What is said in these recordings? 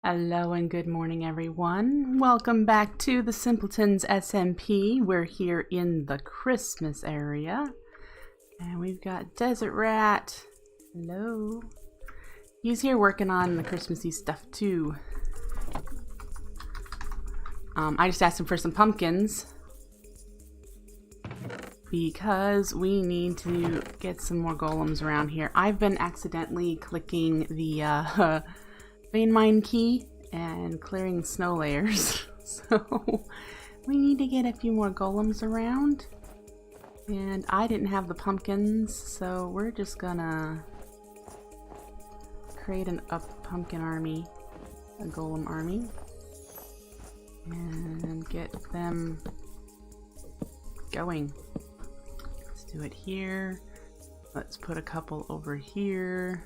Hello and good morning, everyone. Welcome back to the Simpletons SMP. We're here in the Christmas area. And we've got Desert Rat. Hello. He's here working on the Christmassy stuff too. I just asked him for some pumpkins because we need to get some more golems around here. I've been accidentally clicking the vein mine key and clearing snow layers. So we need to get a few more golems around. And I didn't have the pumpkins, so we're just gonna create a pumpkin army, a golem army, and get them going. Let's do it here. Let's put a couple over here.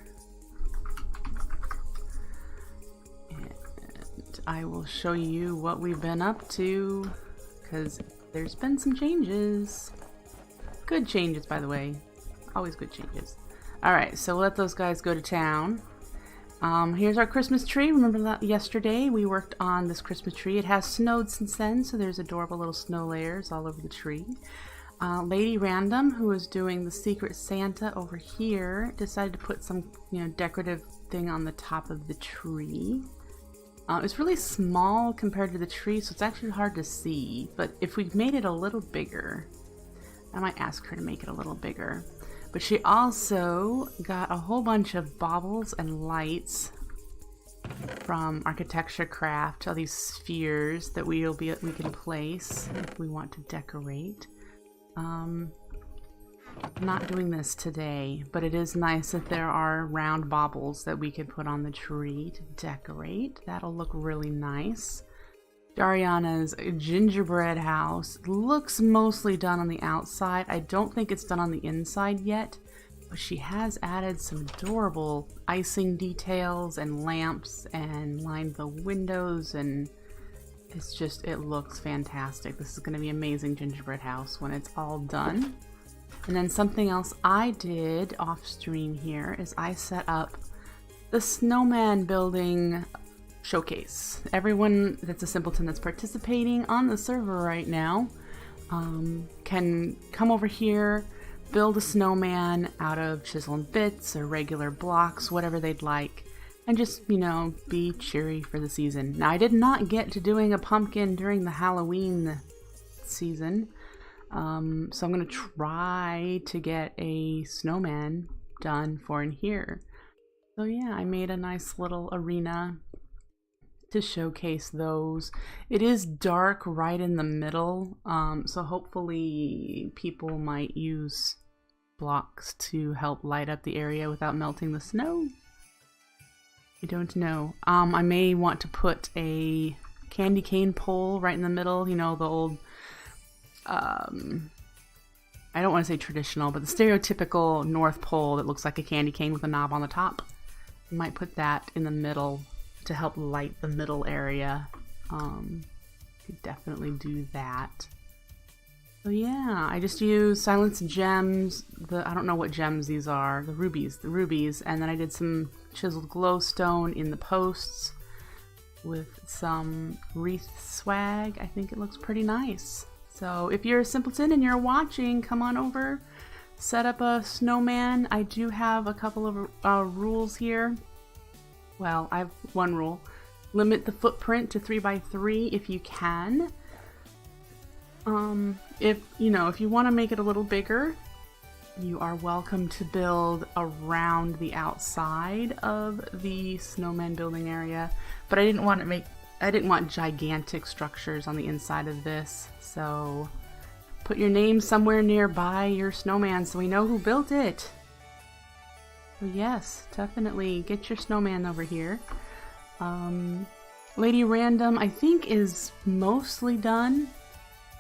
I will show you what we've been up to, because there's been some changes. Good changes, by the way. Always good changes. Alright, so we'll let those guys go to town. Here's our Christmas tree. Remember that yesterday we worked on this Christmas tree. It has snowed since then, so there's adorable little snow layers all over the tree. Lady Random, who is doing the Secret Santa over here, decided to put some, decorative thing on the top of the tree. It's really small compared to the tree, so it's actually hard to see, but if we made it a little bigger, I might ask her to make it a little bigger. But she also got a whole bunch of baubles and lights from Architecture Craft, all these spheres that we can place if we want to decorate. I'm not doing this today, but it is nice that there are round baubles that we could put on the tree to decorate. That'll look really nice. Dariana's gingerbread house looks mostly done on the outside. I don't think it's done on the inside yet, but she has added some adorable icing details and lamps and lined the windows, and it looks fantastic. This is going to be an amazing gingerbread house when it's all done. And then something else I did off stream here is I set up the snowman building showcase. Everyone that's a simpleton that's participating on the server right now can come over here, build a snowman out of chisel and bits or regular blocks, whatever they'd like, and just, be cheery for the season. Now, I did not get to doing a pumpkin during the Halloween season. So I'm going to try to get a snowman done for in here. So yeah, I made a nice little arena to showcase those. It is dark right in the middle, so hopefully people might use blocks to help light up the area without melting the snow. I don't know. I may want to put a candy cane pole right in the middle, the old I don't want to say traditional, but the stereotypical North Pole that looks like a candy cane with a knob on the top. I might put that in the middle to help light the middle area. Could definitely do that. So yeah, I just used silenced gems. I don't know what gems these are. The rubies, and then I did some chiseled glowstone in the posts with some wreath swag. I think it looks pretty nice. So if you're a simpleton and you're watching, come on over, set up a snowman. I do have a couple of rules here. Well, I have one rule. Limit the footprint to 3x3 if you can. If you want to make it a little bigger, you are welcome to build around the outside of the snowman building area. But I didn't want gigantic structures on the inside of this, so put your name somewhere nearby your snowman so we know who built it. So yes, definitely get your snowman over here. Lady Random, I think, is mostly done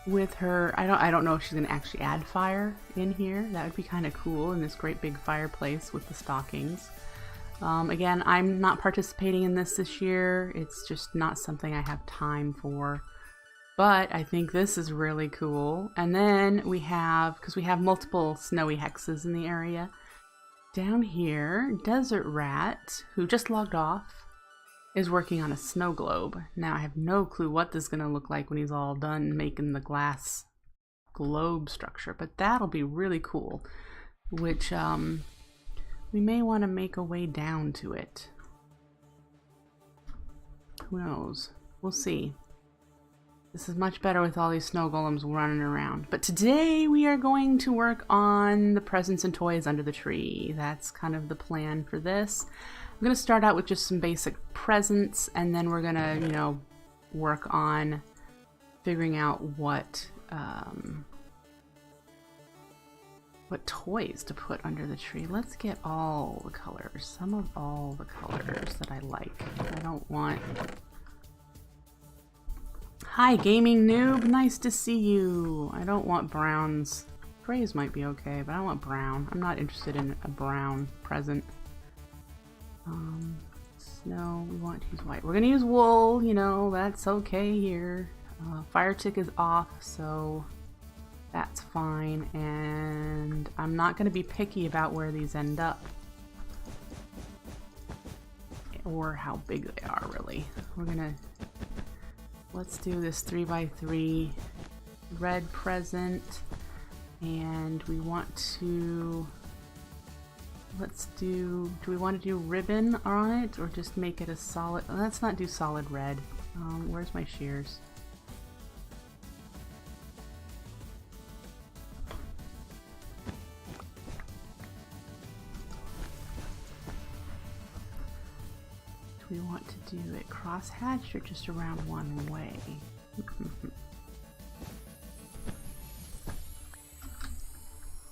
with her. I don't know if she's gonna actually add fire in here. That would be kind of cool in this great big fireplace with the stockings. Again, I'm not participating in this year. It's just not something I have time for. But I think this is really cool. And then because we have multiple snowy hexes in the area, down here, Desert Rat, who just logged off, is working on a snow globe. Now I have no clue what this is going to look like when he's all done making the glass globe structure, but that'll be really cool, which we may want to make a way down to it. Who knows? We'll see. This is much better with all these snow golems running around. But today we are going to work on the presents and toys under the tree. That's kind of the plan for this. I'm going to start out with just some basic presents, and then we're going to, you know, work on figuring out what toys to put under the tree. Let's get all the colors. Some of all the colors that I like. I don't want... Hi, gaming noob. Nice to see you. I don't want browns. Grays might be okay, but I don't want brown. I'm not interested in a brown present. Snow, we want to use white. We're gonna use wool, you know, that's okay here. Fire tick is off, so that's fine. And I'm not gonna be picky about where these end up. Or how big they are, really. We're gonna... Let's do this 3x3 red present, and we want to, do we want to do ribbon on it or just make it a solid, let's not do solid red. Where's my shears? We want to do it cross-hatched or just around one way?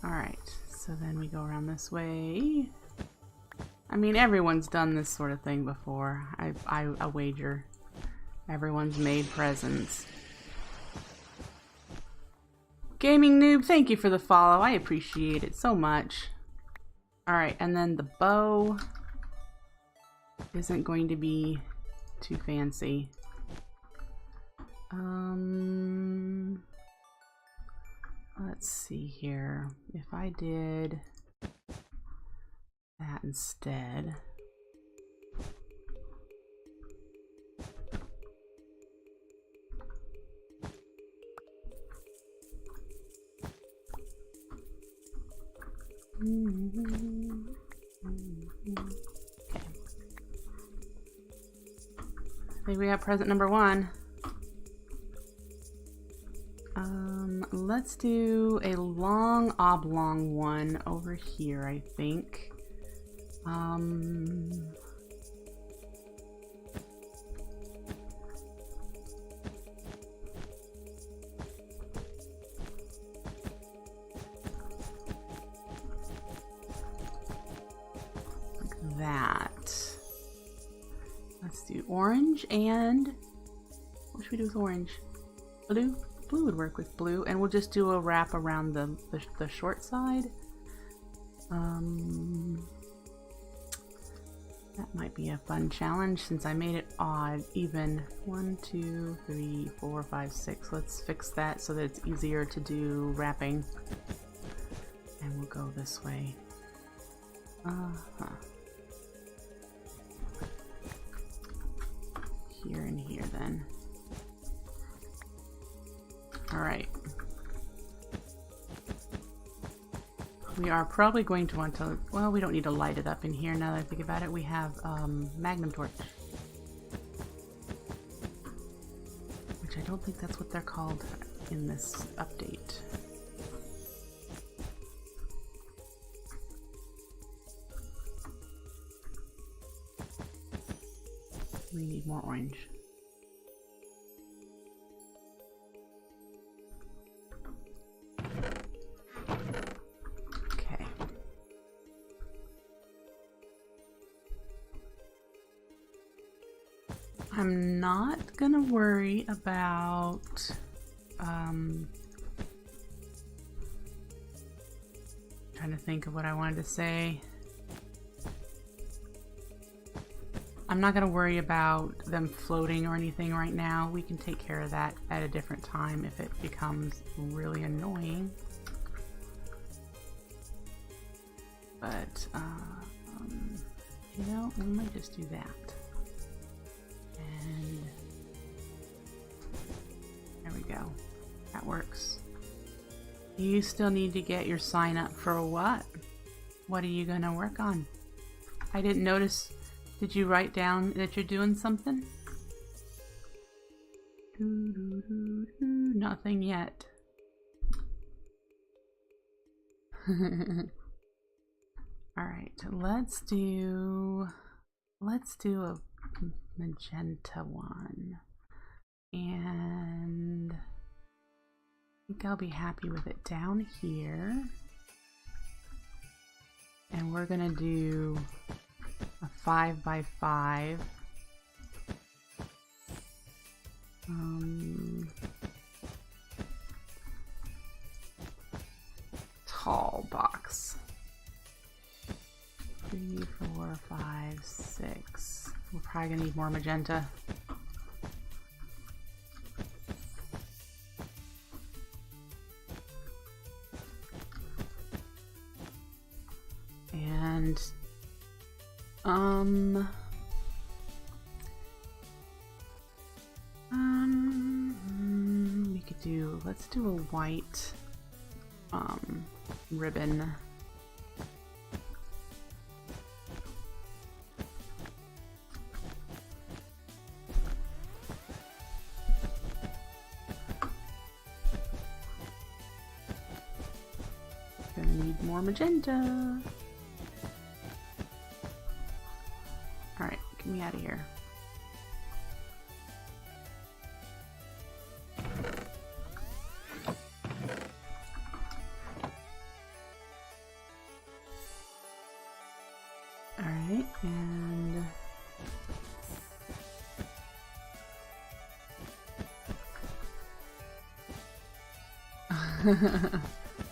Alright, so then we go around this way. I mean, everyone's done this sort of thing before. I wager. Everyone's made presents. Gaming noob, thank you for the follow. I appreciate it so much. Alright, and then the bow isn't going to be too fancy. Let's see here. If I did that instead. I think we have present number one. Let's do a long oblong one over here, I think. Like that. Let's do orange, and what should we do with orange? Blue? Blue would work with blue, and we'll just do a wrap around the short side. That might be a fun challenge since I made it odd, even. 1, 2, 3, 4, 5, 6. Let's fix that so that it's easier to do wrapping. And we'll go this way. Here and here then. Alright. We are probably going to want to, well, we don't need to light it up in here now that I think about it. We have magnum torch. Which I don't think that's what they're called in this update. We need more orange. Okay. I'm not gonna worry about trying to think of what I wanted to say. I'm not going to worry about them floating or anything right now. We can take care of that at a different time if it becomes really annoying. But, you know, we might just do that. That works. You still need to get your sign up for what? What are you gonna work on? I didn't notice. Did you write down that you're doing something? Nothing yet. Alright, let's do a magenta one. And I think I'll be happy with it down here. And we're gonna do a 5x5. Tall box. 3, 4, 5, 6. We're probably gonna need more magenta. And we could do, let's do a white ribbon. Gonna need more magenta. Alright, get me out of here. Alright, and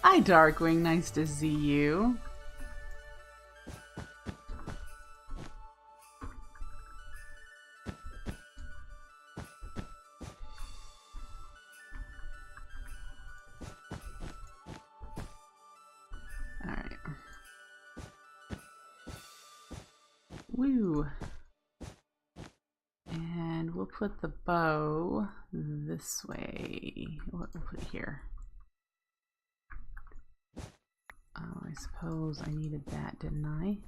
hi Darkwing, nice to see you. Alright. Woo! And we'll put the bow this way. We'll put it here. Oh, I suppose I needed that, didn't I?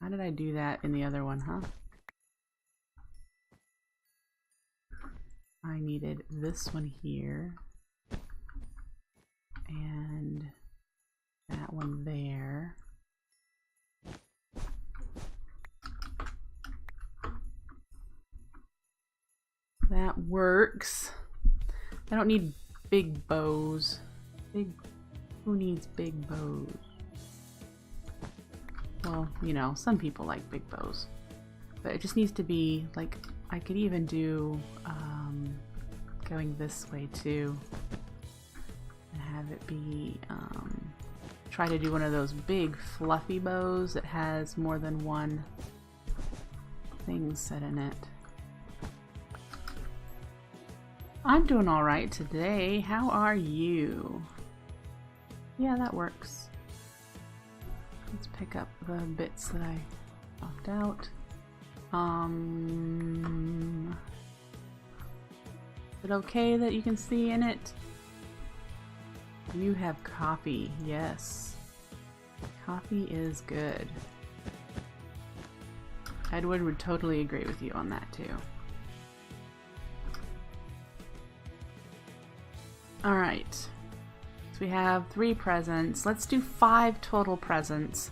How did I do that in the other one, huh? I needed this one here. And that one there. That works. I don't need big bows. Who needs big bows? Well, you know, some people like big bows. But it just needs to be, like, I could even do going this way too. And have it be, try to do one of those big fluffy bows that has more than one thing set in it. I'm doing alright today. How are you? Yeah, that works. Let's pick up the bits that I left out. Is it okay that you can see in it? You have coffee. Yes. Coffee is good. Edward would totally agree with you on that too. Alright, so we have 3 presents. Let's do 5 total presents.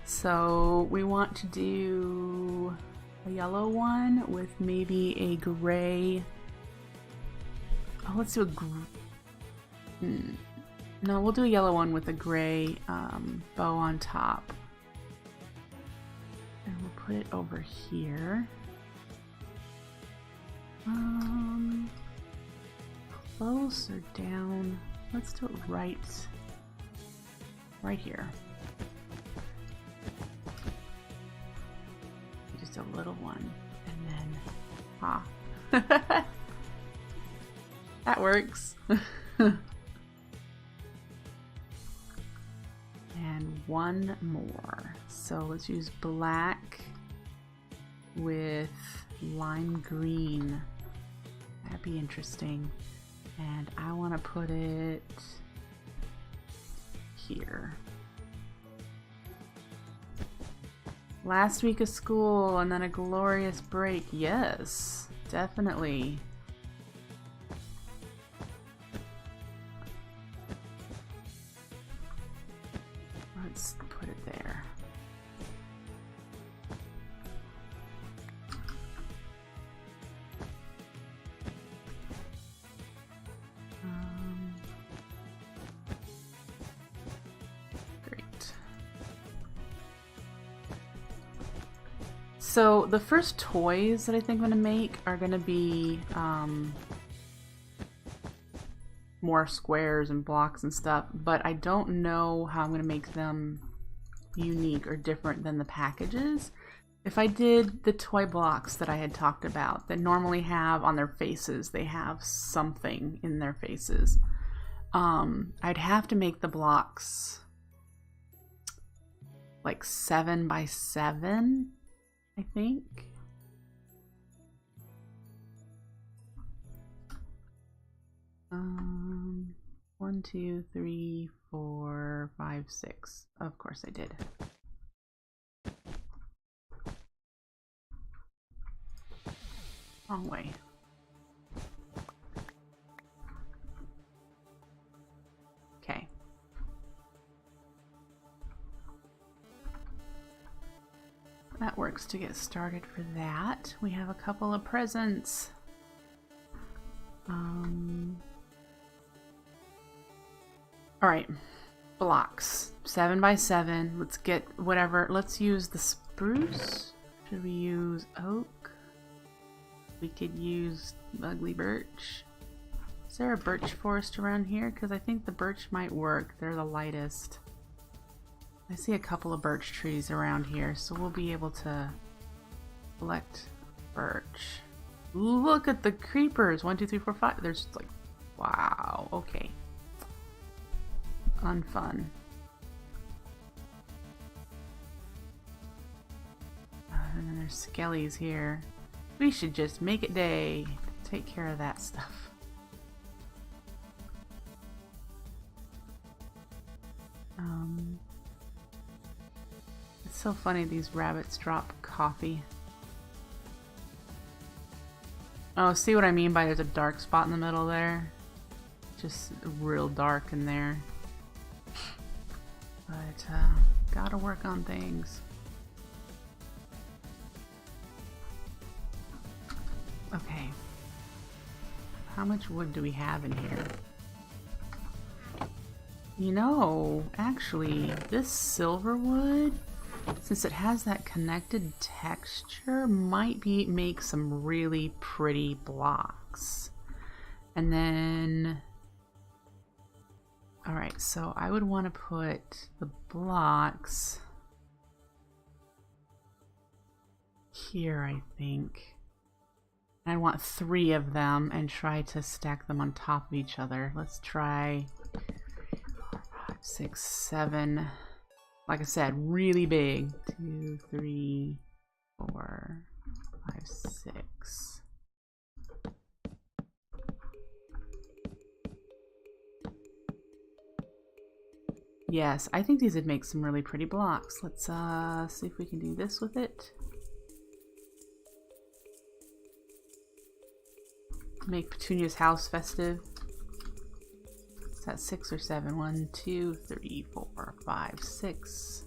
So we want to do a yellow one with maybe a gray. Oh, let's do a no, we'll do a yellow one with a gray bow on top. And we'll put it over here. Close or down? Let's do it right here. Just a little one, and then that works. And one more. So let's use black with lime green. That'd be interesting. And I want to put it here. Last week of school and then a glorious break. Yes, definitely. Let's put it there. Great. So the first toys that I think I'm going to make are going to be more squares and blocks and stuff, but I don't know how I'm going to make them unique or different than the packages. If I did the toy blocks that I had talked about that normally have on their faces, they have something in their faces, I'd have to make the blocks like 7 by 7, I think. 1, 2, 3, 4, 5, 6. Of course I did. Wrong way. Okay. That works to get started for that. We have a couple of presents. All right, blocks, 7 by 7. Let's get whatever. Let's use the spruce. Should we use oak? We could use ugly birch. Is there a birch forest around here? Because I think the birch might work. They're the lightest. I see a couple of birch trees around here, so we'll be able to collect birch. Look at the creepers. 1, 2, 3, 4, 5. There's like, wow. Okay. Unfun. And then there's skellies here. We should just make it day. Take care of that stuff. It's so funny these rabbits drop coffee. Oh, see what I mean by there's a dark spot in the middle there? Just real dark in there. But, gotta work on things. Okay. How much wood do we have in here? You know, actually, this silver wood, since it has that connected texture, might make some really pretty blocks. And then... Alright, so I would want to put the blocks here, I think. I want 3 of them and try to stack them on top of each other. Let's try 4, 5, 6, 7. Like I said, really big. 2, 3, 4, 5, 6. Yes, I think these would make some really pretty blocks. Let's see if we can do this with it. Make Petunia's house festive. Is that 6 or 7? 1, 2, 3, 4, 5, 6,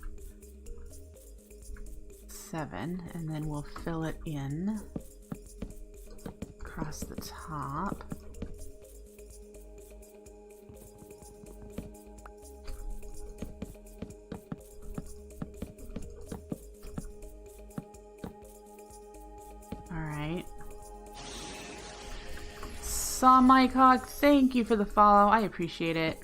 7, and then we'll fill it in across the top. Saw Mike Hawk, thank you for the follow. I appreciate it.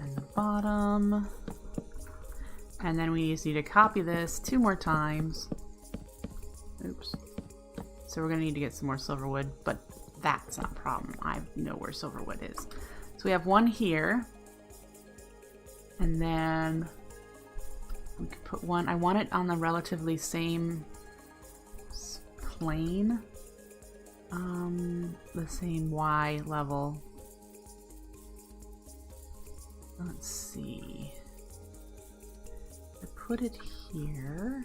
And the bottom. And then we just need to copy this 2 more times. Oops. So we're going to need to get some more silver wood, but that's not a problem. I know where silver wood is. So we have 1 here. And then we could put one, I want it on the relatively same plane, the same Y level. Let's see. I put it here.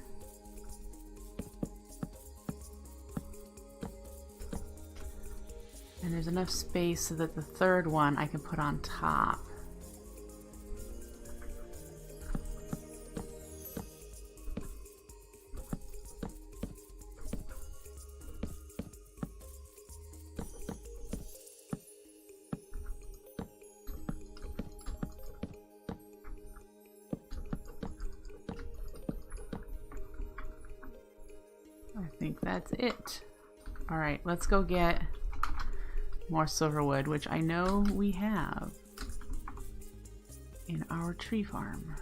And there's enough space so that the third one I can put on top. I think that's it. All right, let's go get more silverwood, which I know we have in our tree farm.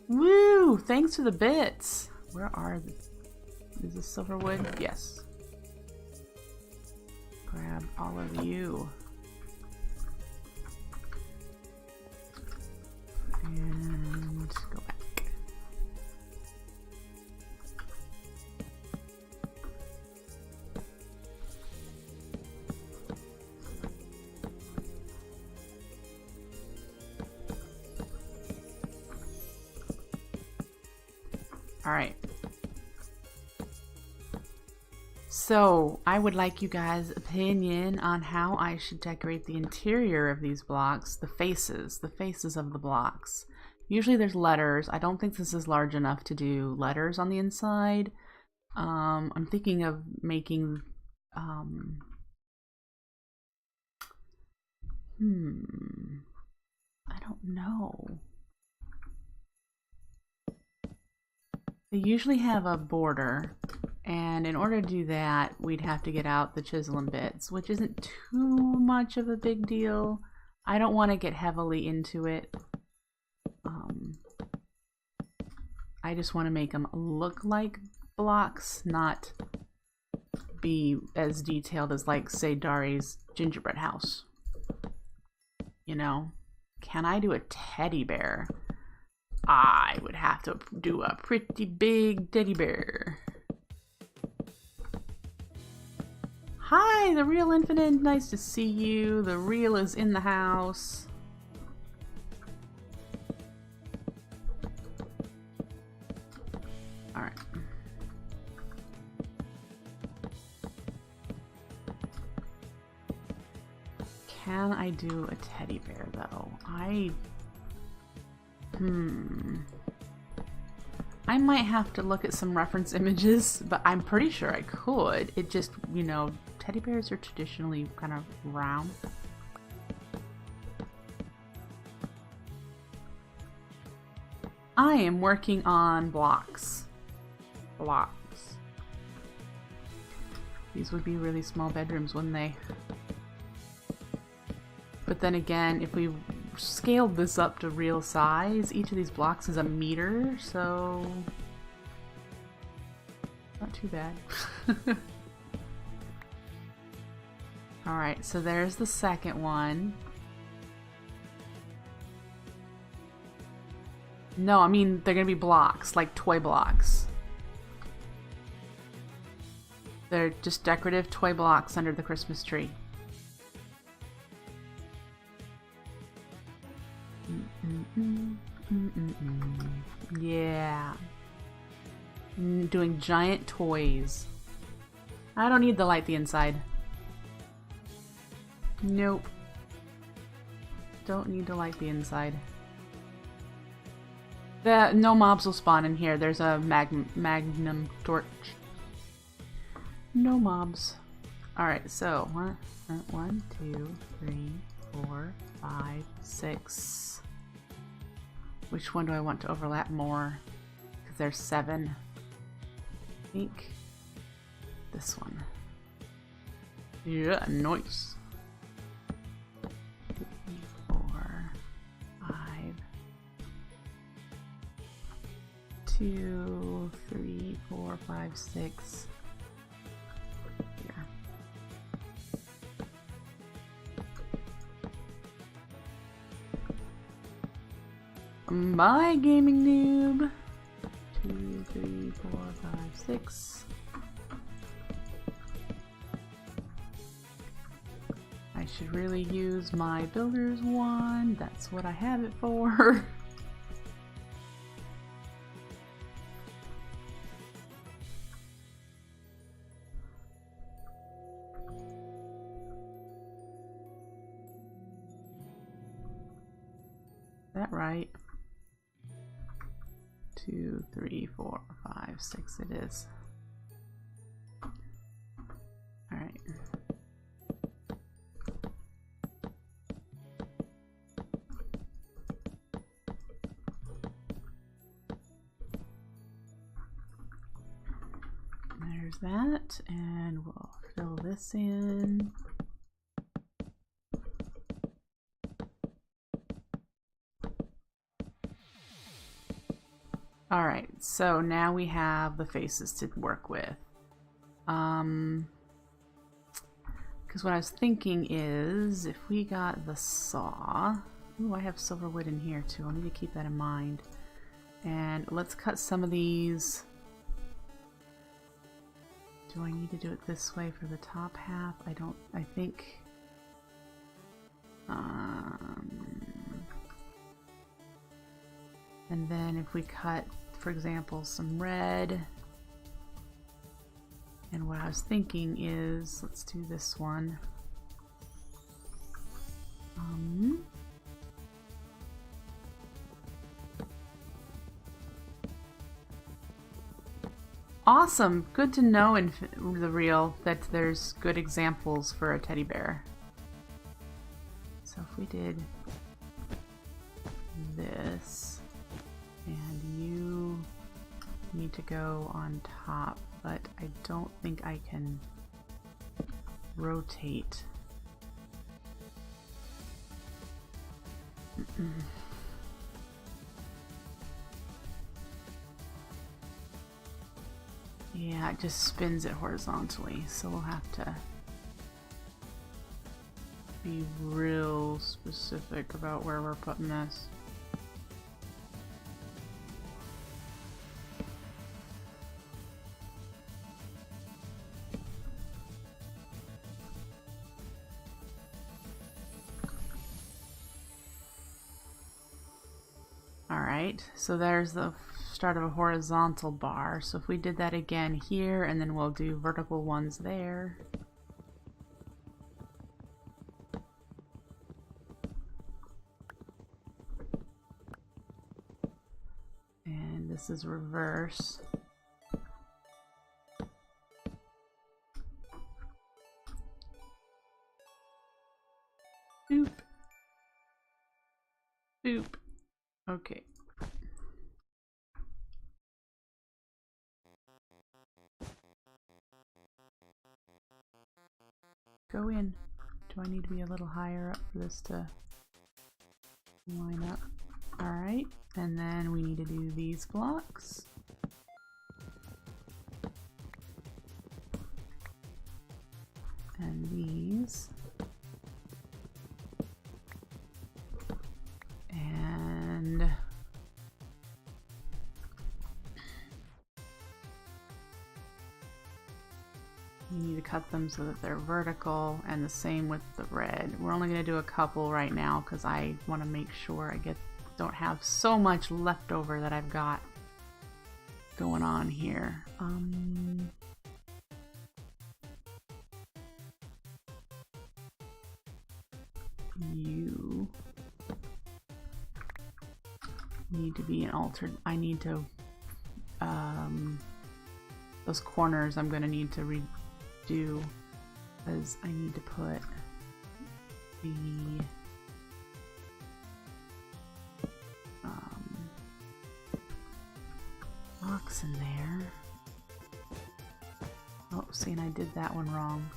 Woo! Thanks for the bits. Where are the... Is this silverwood? Yes. Grab all of you. And go back. All right. So I would like you guys' opinion on how I should decorate the interior of these blocks, the faces of the blocks. Usually there's letters. I don't think this is large enough to do letters on the inside. I'm thinking of making, I don't know. They usually have a border, and in order to do that, we'd have to get out the chisel and bits, which isn't too much of a big deal. I don't want to get heavily into it. I just want to make them look like blocks, not be as detailed as, like, say, Dari's gingerbread house. You know? Can I do a teddy bear? I would have to do a pretty big teddy bear. Hi, the Real Infinite. Nice to see you. The Real is in the house. All right. Can I do a teddy bear though? I might have to look at some reference images, but I'm pretty sure I could. It just, you know, teddy bears are traditionally kind of round. I am working on blocks. These would be really small bedrooms, wouldn't they? But then again, if we scaled this up to real size, each of these blocks is a meter, so not too bad. Alright, so there's the second one. No, I mean they're gonna be blocks, like toy blocks. They're just decorative toy blocks under the Christmas tree. Yeah. Doing giant toys. I don't need to light the inside. Nope. Don't need to light the inside. No mobs will spawn in here. There's a magnum torch. No mobs. Alright, so 1, 2, 3, 4, 5, 6. Which one do I want to overlap more? Because there's 7. I think this one. Yeah, nice. 3, 4, 5. 2, 3, 4, 5, 6. Here. My gaming noob. 2, 3, 4, 5, 6. I should really use my builder's one. That's what I have it for. That right? 2, 3, 4, 5, 6 it is. Alright. There's that, and we'll fill this in. Alright, so now we have the faces to work with. Because what I was thinking is, if we got the saw... Ooh, I have silver wood in here too. I need to keep that in mind. And let's cut some of these. Do I need to do it this way for the top half? I think... And then if we cut, for example, some red, and what I was thinking is, let's do this one. Awesome! Good to know in the real that there's good examples for a teddy bear. So if we did this, and you need to go on top, but I don't think I can rotate. Yeah, it just spins it horizontally, so we'll have to be real specific about where we're putting this. Alright, so there's the start of a horizontal bar. So if we did that again here, and then we'll do vertical ones there. And this is reverse. Boop. Boop. Okay. Go in. Do I need to be a little higher up for this to line up? Alright, and then we need to do these blocks. And these. And we need to cut them so that they're vertical, and the same with the red. We're only going to do a couple right now because I want to make sure I don't have so much leftover that I've got going on here. You need to be an altered. I need to those corners I'm going to need to redo because I need to put the blocks in there. Oh, see, and I did that one wrong.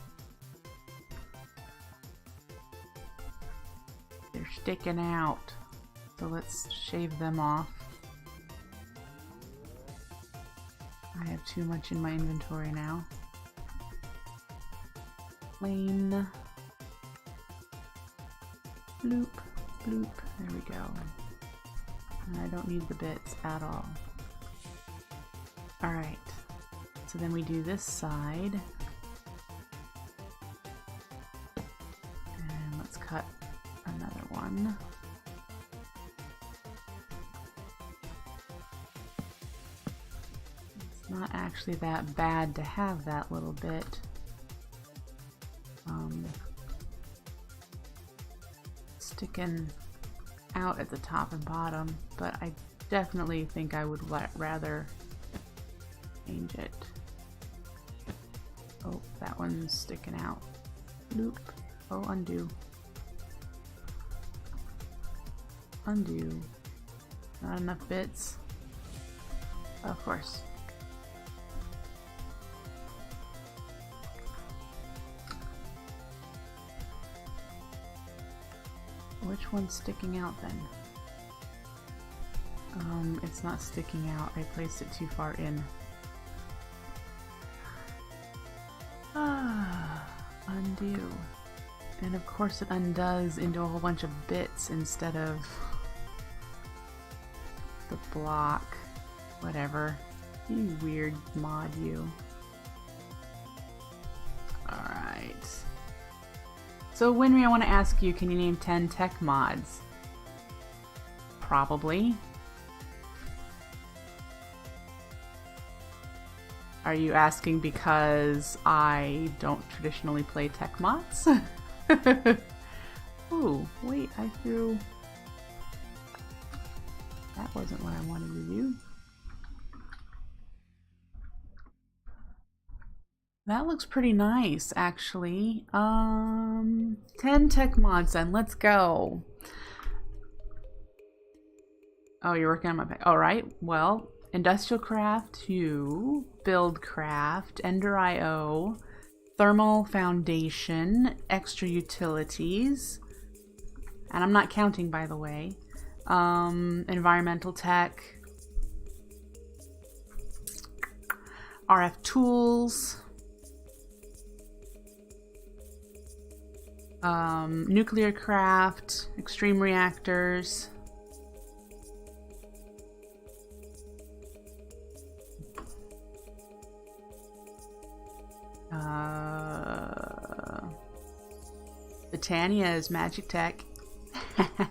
They're sticking out. So let's shave them off. I have too much in my inventory now. Plain. Bloop, bloop. There we go. And I don't need the bits at all. Alright, so then we do this side. And let's cut another one. It's not actually that bad to have that little bit. Sticking out at the top and bottom, but I definitely think I would rather change it. Oh, that one's sticking out. Loop. Oh, undo. Undo. Not enough bits. Of course. Which one's sticking out then? It's not sticking out. I placed it too far in. Undo. And of course it undoes into a whole bunch of bits instead of the block. Whatever. You weird mod, you. Alright. So Winry, I want to ask you, can you name 10 tech mods? Probably. Are you asking because I don't traditionally play tech mods? Ooh, wait, I threw... That wasn't what I wanted to do. That looks pretty nice, actually. 10 tech mods then, let's go. Oh, you're working on my pack. Alright, well, Industrial Craft 2, Build Craft, Ender IO, Thermal Foundation, Extra Utilities, and I'm not counting, by the way, Environmental Tech, RF Tools, Nuclear Craft, Extreme Reactors, Britannia is Magic Tech. I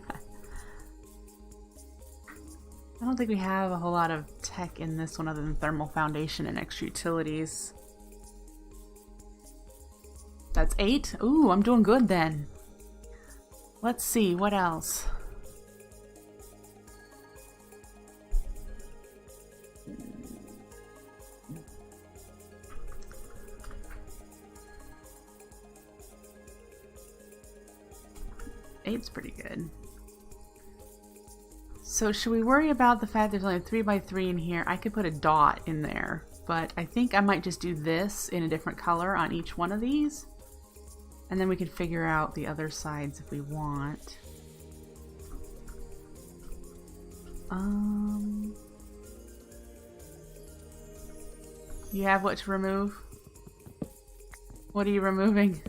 don't think we have a whole lot of tech in this one other than Thermal Foundation and Extra Utilities. That's 8? Ooh, I'm doing good then. Let's see, what else? Eight's pretty good. So should we worry about the fact there's only a 3x3 in here? I could put a dot in there, but I think I might just do this in a different color on each one of these. And then we can figure out the other sides if we want. You have what to remove? What are you removing?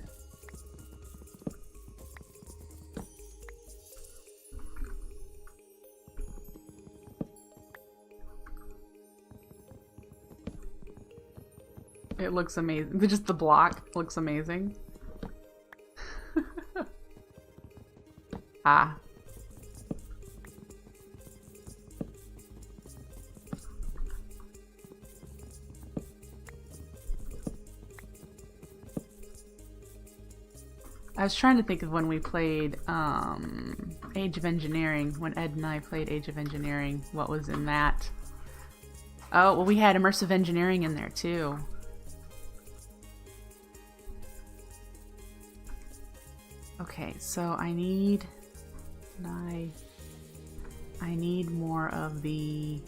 It looks amazing. Just the block looks amazing. Ah. I was trying to think of when we played Age of Engineering, when Ed and I played Age of Engineering, what was in that? Oh, well, we had immersive engineering in there too. Okay, so I need more of the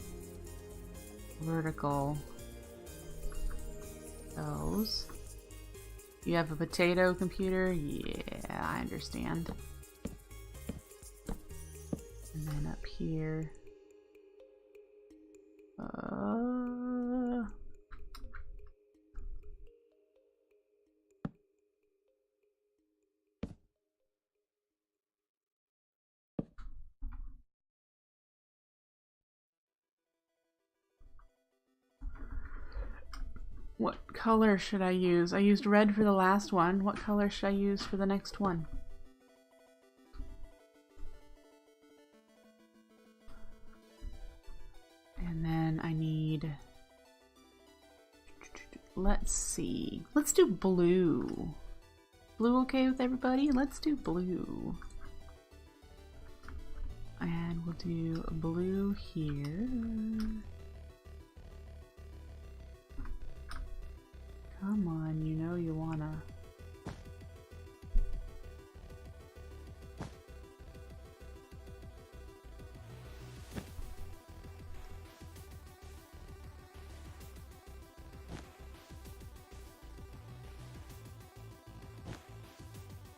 vertical those. You have a potato computer? Yeah, I understand. And then up here. What color should I use? I used red for the last one. What color should I use for the next one? And then I need... Let's see. Let's do blue. Blue okay with everybody? Let's do blue. And we'll do blue here. Come on, you know you wanna...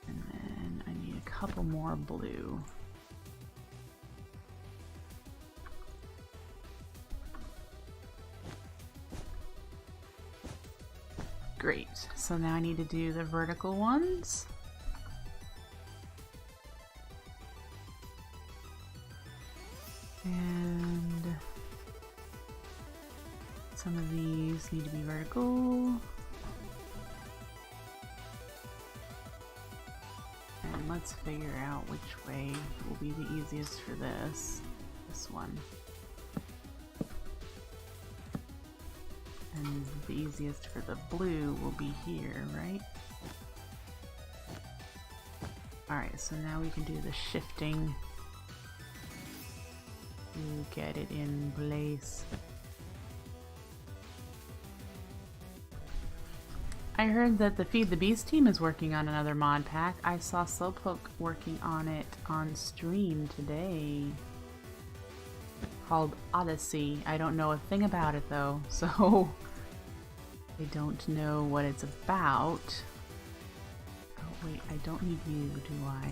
And then I need a couple more blue. Great, so now I need to do the vertical ones. And some of these need to be vertical. And let's figure out which way will be the easiest for this. This one. And the easiest for the blue will be here, right? Alright, so now we can do the shifting to get it in place. I heard that the Feed the Beast team is working on another mod pack. I saw Slowpoke working on it on stream today. Called Odyssey. I don't know a thing about it though, so I don't know what it's about. Oh wait, I don't need you, do I?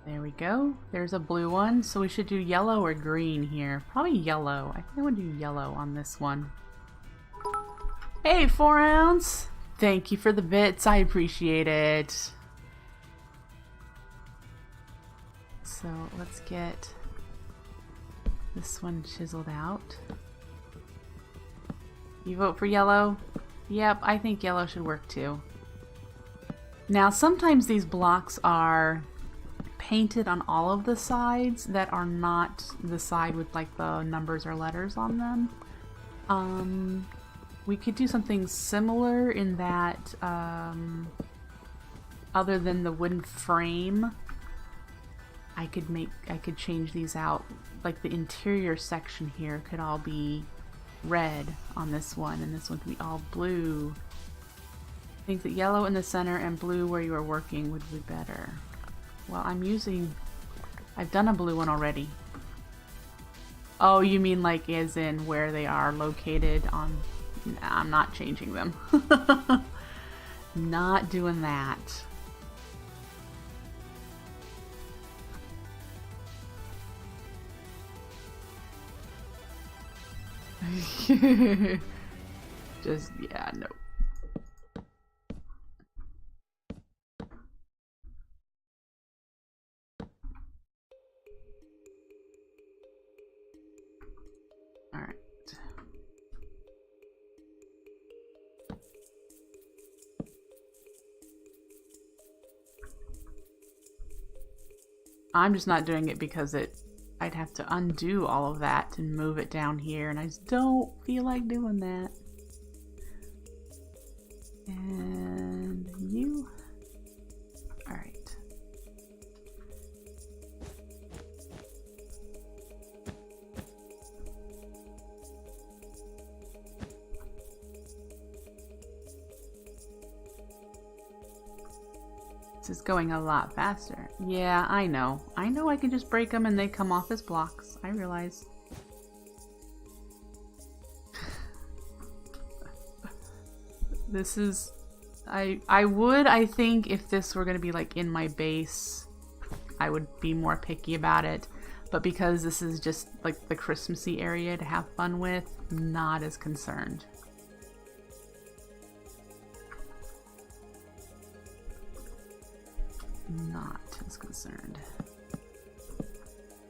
There we go. There's a blue one. So we should do yellow or green here. Probably yellow. I think I want to do yellow on this one. Hey, 4 ounce! Thank you for the bits. I appreciate it. So let's get this one chiseled out. You vote for yellow? Yep, I think yellow should work too. Now sometimes these blocks are painted on all of the sides that are not the side with like the numbers or letters on them. We could do something similar in that other than the wooden frame, I could change these out. Like the interior section here could all be red on this one, and this one could be all blue. I think that yellow in the center and blue where you are working would be better. Well, I've done a blue one already. Oh, you mean like as in where they are located on... Nah, I'm not changing them. Not doing that. Just, yeah, no. Alright. I'm just not doing it because I'd have to undo all of that and move it down here, and I just don't feel like doing that. And you. Alright. This is going a lot faster. Yeah, I know. I know I can just break them and they come off as blocks. I realize. This is... I think if this were going to be like in my base, I would be more picky about it. but because this is just like the Christmassy area to have fun with, not as concerned. Not as concerned.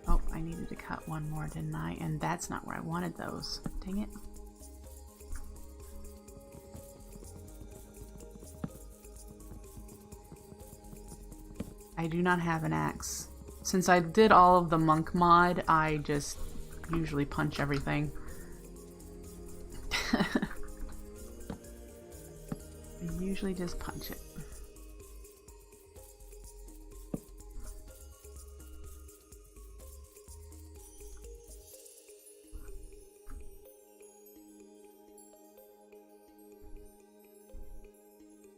Oh, I needed to cut one more, didn't I? And that's not where I wanted those. Dang it. I do not have an axe. Since I did all of the monk mod, I just usually punch everything. I usually just punch it.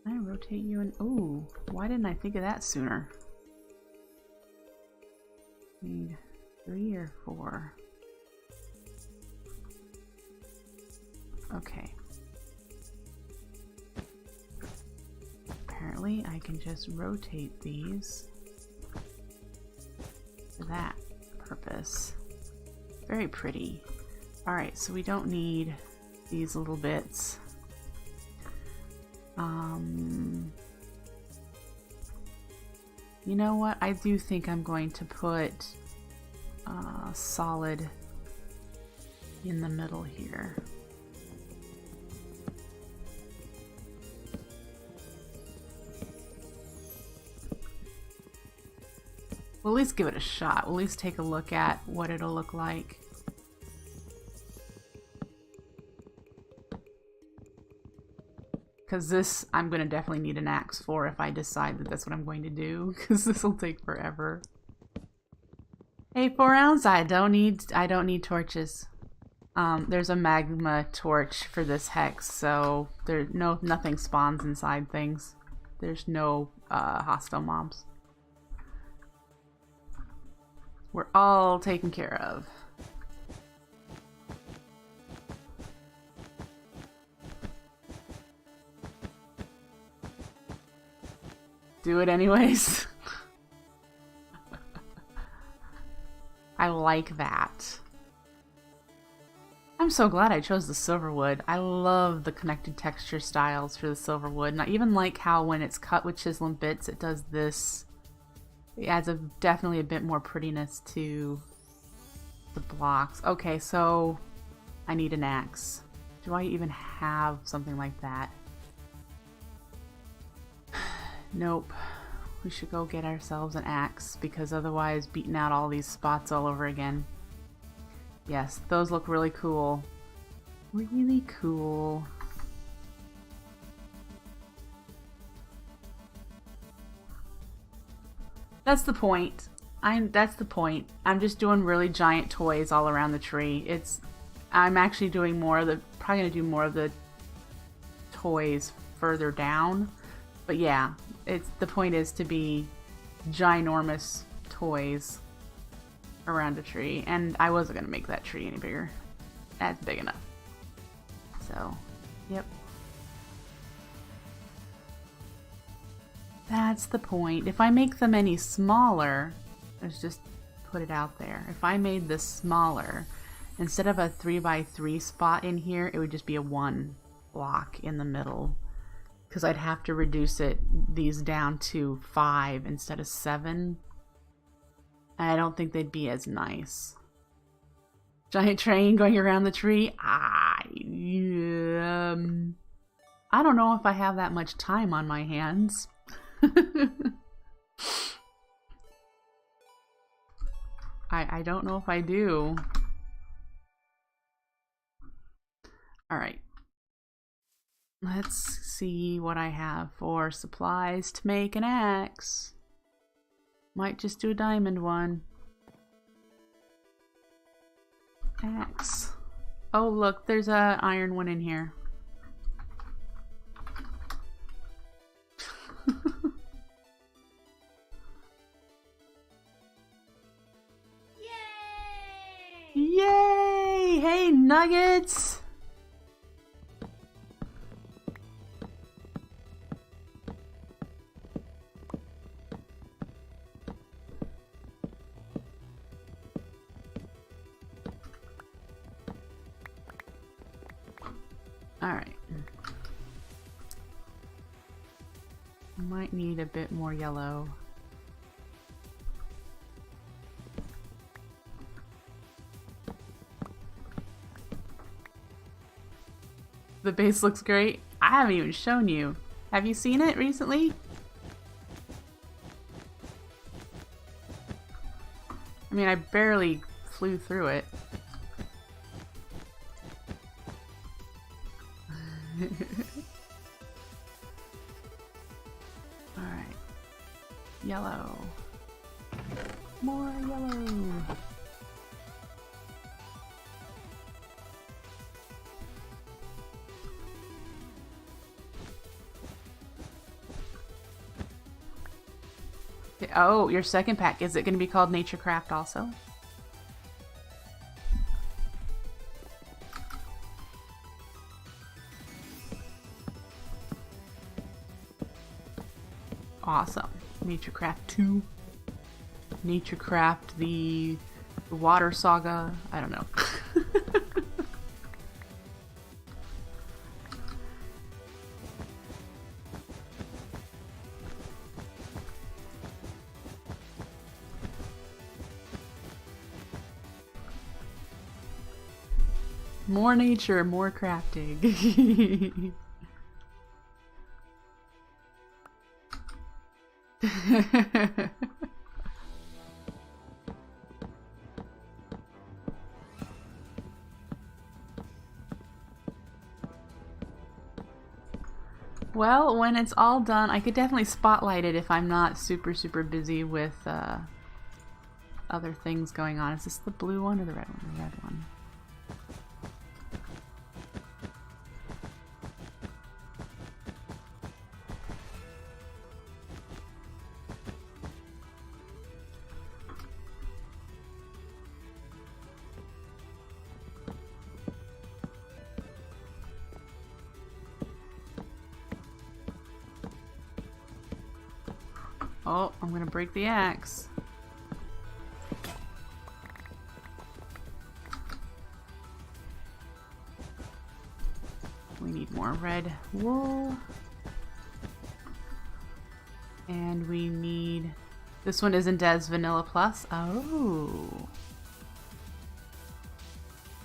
I rotate you and ooh, why didn't I think of that sooner? Need 3 or 4. Okay. Apparently I can just rotate these for that purpose. Very pretty. Alright, so we don't need these little bits. You know what? I do think I'm going to put solid in the middle here. We'll at least give it a shot. We'll at least take a look at what it'll look like. Because this, I'm going to definitely need an axe for if I decide that that's what I'm going to do. Because this will take forever. Hey, 4 ounce, I don't need torches. There's a magma torch for this hex, so nothing spawns inside things. There's no hostile mobs. We're all taken care of. Do it anyways. I like that. I'm so glad I chose the silverwood. I love the connected texture styles for the silverwood, and I even like how when it's cut with chisel and bits, it does this. It adds definitely a bit more prettiness to the blocks. Okay, so I need an axe. Do I even have something like that? Nope. We should go get ourselves an axe because otherwise beating out all these spots all over again. Yes, those look really cool. Really cool. That's the point. That's the point. I'm just doing really giant toys all around the tree. I'm actually doing more of the, probably gonna do more of the toys further down. But yeah, the point is to be ginormous toys around a tree, and I wasn't gonna make that tree any bigger. That's big enough. So, yep. That's the point. If I make them any smaller, let's just put it out there. If I made this smaller, instead of a 3x3 spot in here, it would just be a 1 block in the middle. Because I'd have to reduce these down to 5 instead of 7. And I don't think they'd be as nice. Giant train going around the tree? I don't know if I have that much time on my hands. I don't know if I do. Alright. Let's see what I have for supplies to make an axe. Might just do a diamond one. Axe. Oh look, there's an iron one in here. Yay! Yay! Hey, nuggets! Alright. Might need a bit more yellow. The base looks great. I haven't even shown you. Have you seen it recently? I mean, I barely flew through it. Alright. Yellow. More yellow. Oh, your second pack. Is it going to be called Nature Craft also? Awesome. Nature Craft 2. Nature Craft the Water Saga. I don't know. More nature, more crafting. Well, when it's all done, I could definitely spotlight it if I'm not super busy with other things going on. Is this the blue one or the red one? The red one. Oh, I'm gonna break the axe. We need more red wool. And we need... This one isn't as Vanilla Plus. Oh.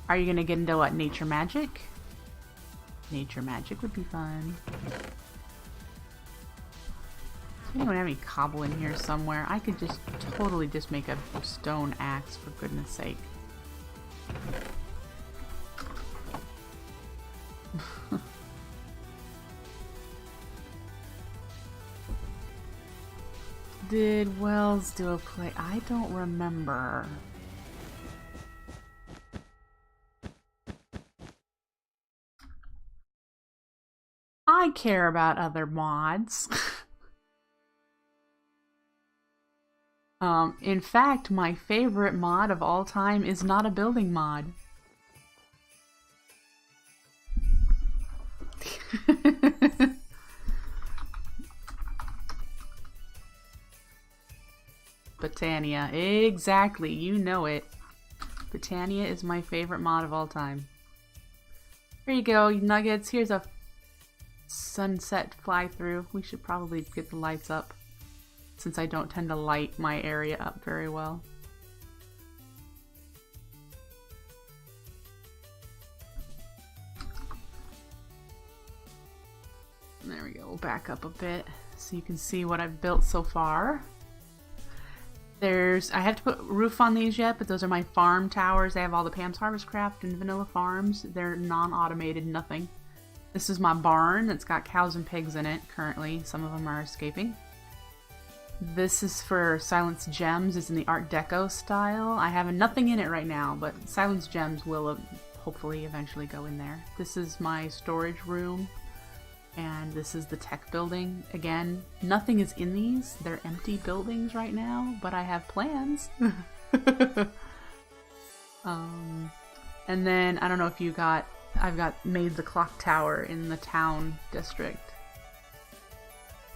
Are you gonna get into what? Nature Magic? Nature Magic would be fun. Anyone have any cobble in here somewhere? I could just totally just make a stone axe, for goodness sake. Did Wells do a play? I don't remember. I care about other mods. In fact, my favorite mod of all time is not a building mod. Britannia. Exactly, you know it. Britannia is my favorite mod of all time. Here you go, nuggets. Here's a sunset fly through. We should probably get the lights up, since I don't tend to light my area up very well. There we go, we'll back up a bit so you can see what I've built so far. I have to put roof on these yet, but those are my farm towers. They have all the Pam's Harvest Craft and Vanilla Farms. They're non-automated, nothing. This is my barn that's got cows and pigs in it currently. Some of them are escaping. This is for Silence Gems. It's in the Art Deco style. I have nothing in it right now, but Silence Gems will hopefully eventually go in there. This is my storage room, and this is the tech building. Again, nothing is in these. They're empty buildings right now, but I have plans. And then, I don't know if you got, made the clock tower in the town district.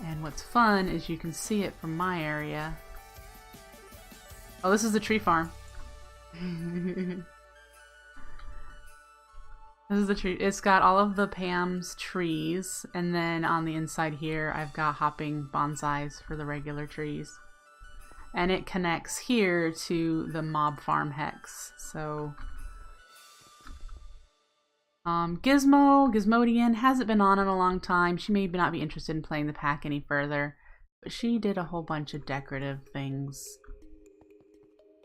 And what's fun is you can see it from my area. Oh, this is the tree farm. This is the tree. It's got all of the Pam's trees, and then on the inside here, I've got hopping bonsais for the regular trees. And it connects here to the mob farm hex. So, Gizmodian hasn't been on in a long time. She may not be interested in playing the pack any further, but she did a whole bunch of decorative things.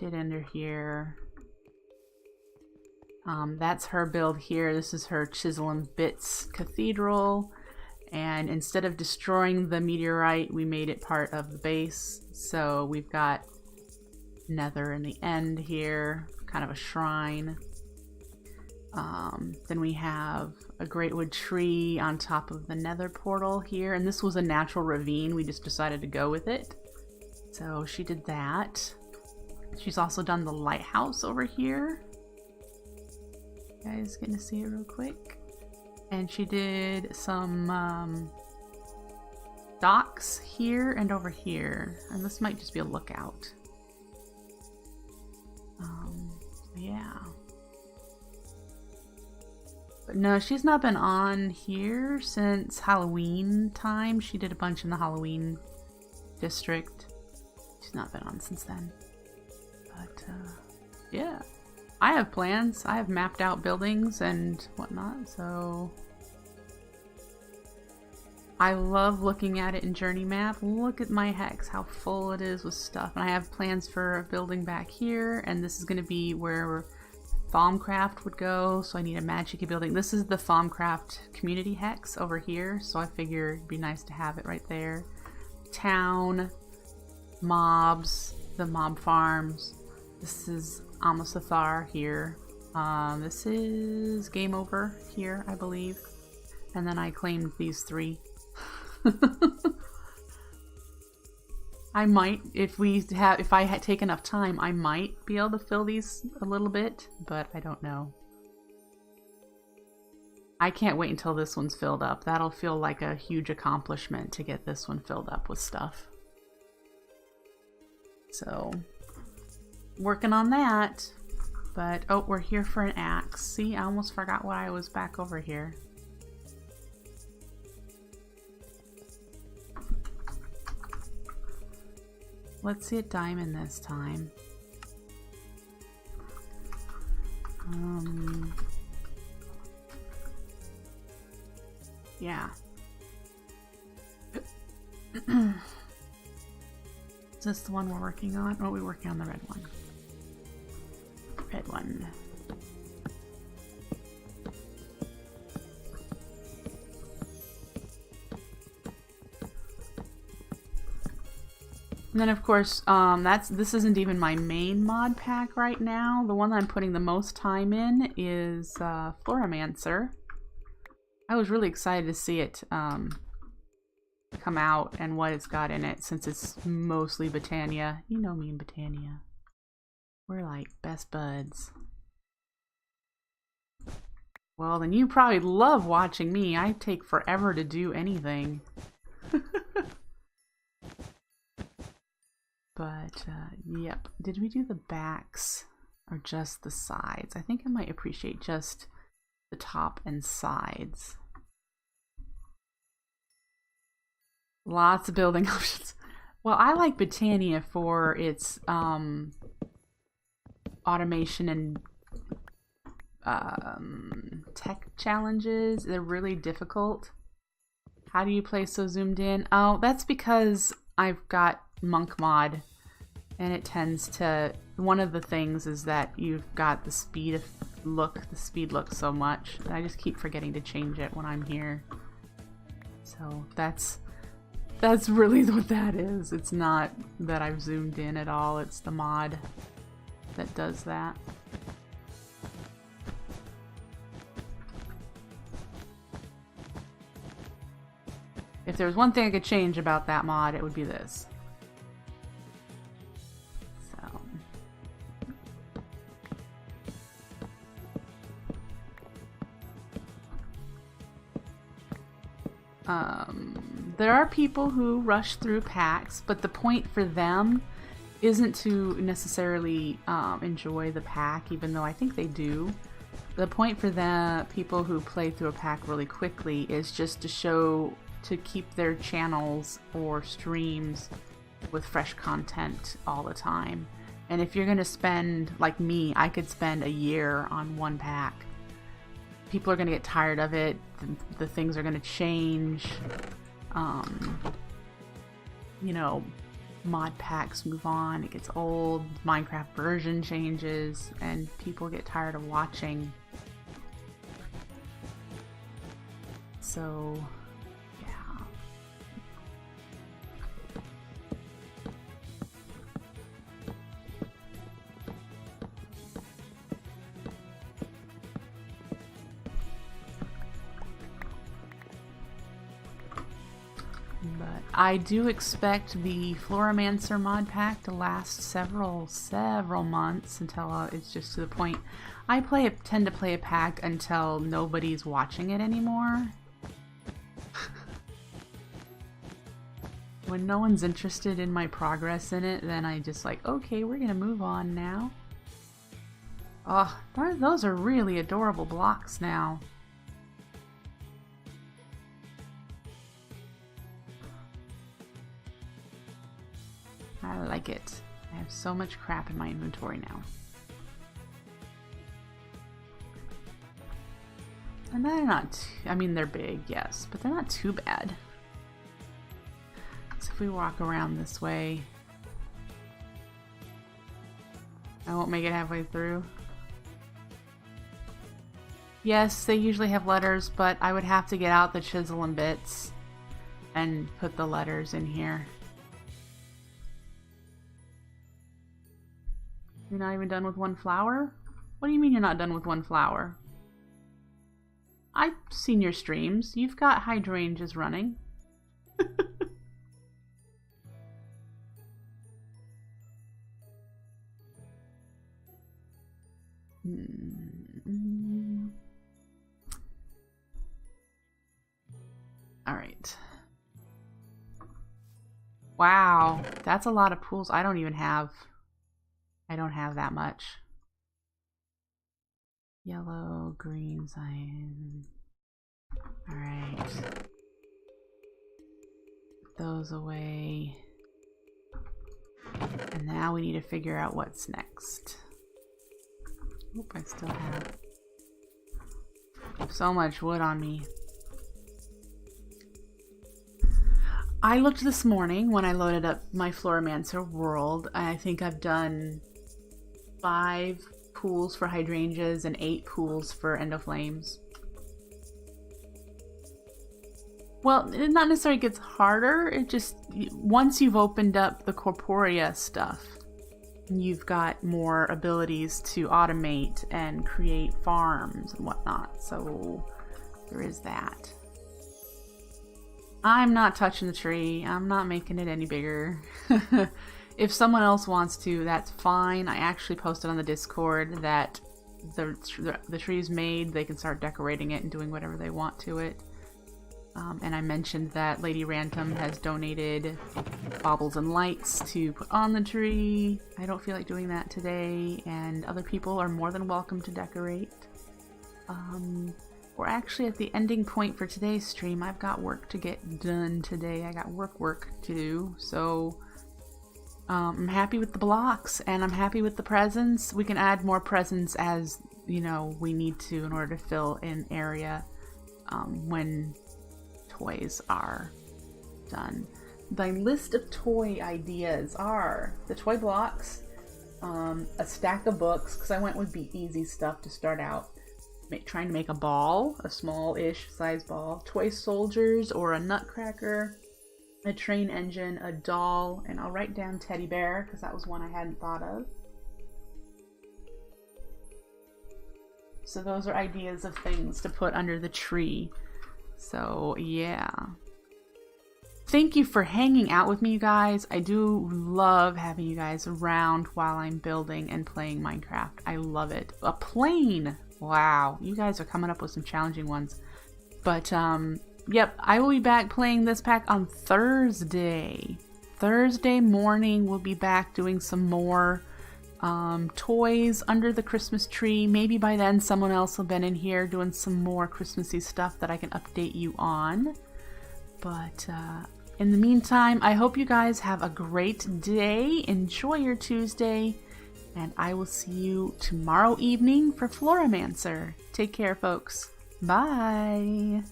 Did under here. That's her build here. This is her Chisel and Bits Cathedral. And instead of destroying the meteorite, we made it part of the base. So we've got nether in the end here, kind of a shrine. Then we have a great wood tree on top of the nether portal here. And this was a natural ravine. We just decided to go with it. So she did that. She's also done the lighthouse over here. You guys getting to see it real quick? And she did some docks here and over here. And this might just be a lookout. Yeah. But no, she's not been on here since Halloween time. She did a bunch in the Halloween district. She's not been on since then. But, yeah. I have plans. I have mapped out buildings and whatnot, so... I love looking at it in Journey Map. Look at my hex, how full it is with stuff. And I have plans for a building back here, and this is going to be where Thaumcraft would go, so I need a magic building. This is the Thaumcraft community hex over here, so I figure it'd be nice to have it right there. Town, mobs, the mob farms. This is Amasathar here. This is Game Over here, I believe. And then I claimed these three. I might, if I had take enough time, I might be able to fill these a little bit, but I don't know. I can't wait until this one's filled up. That'll feel like a huge accomplishment to get this one filled up with stuff. So, working on that. But, oh, we're here for an axe. See, I almost forgot why I was back over here. Let's see a diamond this time. Yeah. Is this the one we're working on? Or are we working on the red one? Red one. And then of course, this isn't even my main mod pack right now. The one that I'm putting the most time in is Floromancer. I was really excited to see it come out and what it's got in it, since it's mostly Botania. You know me and Botania. We're like best buds. Well, then you probably love watching me. I take forever to do anything. But, yep. Did we do the backs or just the sides? I think I might appreciate just the top and sides. Lots of building options. Well, I like Botania for its automation and tech challenges. They're really difficult. How do you play so zoomed in? Oh, that's because I've got Monk Mod, and it tends to, one of the things is that you've got the speed look so much, and I just keep forgetting to change it when I'm here. So that's really what that is. It's not that I've zoomed in at all, it's the mod that does that. If there's one thing I could change about that mod, it would be this. There are people who rush through packs, but the point for them isn't to necessarily enjoy the pack, even though I think they do. the point for the people who play through a pack really quickly is just to keep their channels or streams with fresh content all the time. And if you're going to spend, like me, I could spend a year on one pack. People are going to get tired of it. The things are going to change. You know, mod packs move on. It gets old. Minecraft version changes, and people get tired of watching. So, yeah. But I do expect the Floromancer mod pack to last several months until it's just to the point. I tend to play a pack until nobody's watching it anymore. When no one's interested in my progress in it, then I just like, okay, we're gonna move on now. Oh, those are really adorable blocks now. I like it. I have so much crap in my inventory now. And they're not, I mean, they're big, yes, but they're not too bad. So if we walk around this way, I won't make it halfway through. Yes, they usually have letters, but I would have to get out the chisel and bits and put the letters in here. You're not even done with one flower? What do you mean you're not done with one flower? I've seen your streams. You've got hydrangeas running. All right. Wow, that's a lot of pools. I don't have that much. Yellow, green, cyan. All right. Put those away. And now we need to figure out what's next. Oop, I still have so much wood on me. I looked this morning when I loaded up my Floromancer world. I think I've done 5 pools for hydrangeas and 8 pools for endoflames. Well, it not necessarily gets harder. It just, once you've opened up the corporea stuff, you've got more abilities to automate and create farms and whatnot. So there is that. I'm not touching the tree. I'm not making it any bigger. If someone else wants to, that's fine. I actually posted on the Discord that the tree's made. They can start decorating it and doing whatever they want to it. And I mentioned that Lady Rantum has donated baubles and lights to put on the tree. I don't feel like doing that today, and other people are more than welcome to decorate. We're actually at the ending point for today's stream. I've got work to get done today. I got work to do, so I'm happy with the blocks, and I'm happy with the presents. We can add more presents as, you know, we need to in order to fill in area when toys are done. My list of toy ideas are the toy blocks, a stack of books, because I went with the easy stuff to start out. Trying to make a ball, a small-ish size ball, toy soldiers or a nutcracker, a train engine, a doll, and I'll write down teddy bear because that was one I hadn't thought of. So those are ideas of things to put under the tree. So yeah. Thank you for hanging out with me, you guys. I do love having you guys around while I'm building and playing Minecraft. I love it. A plane! Wow, you guys are coming up with some challenging ones. But, yep, I will be back playing this pack on Thursday. Thursday morning, we'll be back doing some more toys under the Christmas tree. Maybe by then someone else will have been in here doing some more Christmassy stuff that I can update you on. But in the meantime, I hope you guys have a great day. Enjoy your Tuesday, and I will see you tomorrow evening for Floramancer. Take care, folks. Bye.